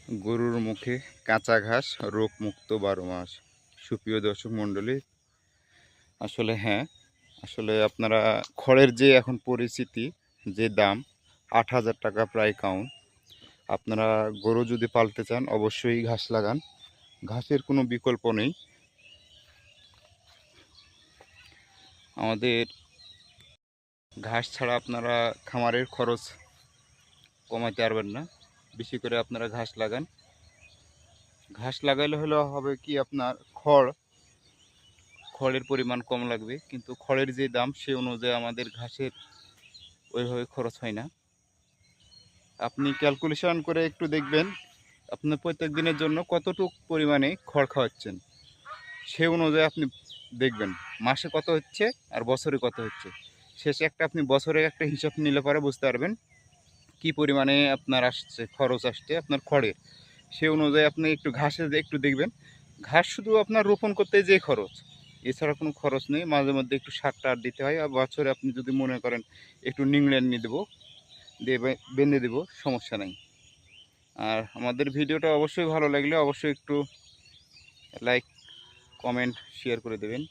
গরুর মুখে কাঁচা ঘাস রোগমুক্ত 12 মাস। সুপ্রিয় দর্শক মণ্ডলী, আসলে আসলে আপনারা খড়ের যে এখন পরিস্থিতি, যে দাম 8,000 টাকা প্রায় কাউন্ট। আপনারা গরু যদি পালতে চান অবশ্যই ঘাস লাগান, ঘাসের কোনো বিকল্প নেই। আমাদের ঘাস ছাড়া আপনারা খামারের খরচ কমাতে পারবেন না। বেশি করে আপনারা ঘাস লাগান। ঘাস লাগাইলে হবে কি, আপনার খড়ের পরিমাণ কম লাগবে, কিন্তু খড়ের যে দাম সে অনুযায়ী আমাদের ঘাসের ওইভাবে খরচ হয় না। আপনি ক্যালকুলেশন করে একটু দেখবেন আপনি প্রত্যেক দিনের জন্য কতটুকু পরিমাণে খড় খাওয়াচ্ছেন, সে অনুযায়ী আপনি দেখবেন মাসে কত হচ্ছে আর বছরে কত হচ্ছে। শেষে আপনি বছরে একটা হিসাব নিলে পরে বুঝতে পারবেন কি পরিমাণে আপনার আসছে, খরচ আসছে আপনার খড়ের। সে অনুযায়ী আপনি একটু ঘাসে একটু দেখবেন। ঘাস শুধু আপনার রোপণ করতে যে খরচ, এছাড়া কোনো খরচ নেই। মাঝে মধ্যে একটু সার টার দিতে হয়, আর বছরে আপনি যদি মনে করেন একটু নিংড়ে নিয়ে দেবো, দিয়ে বেঁধে দেবো, সমস্যা নাই। আর আমাদের ভিডিওটা অবশ্যই ভালো লাগলে অবশ্যই একটু লাইক, কমেন্ট, শেয়ার করে দেবেন।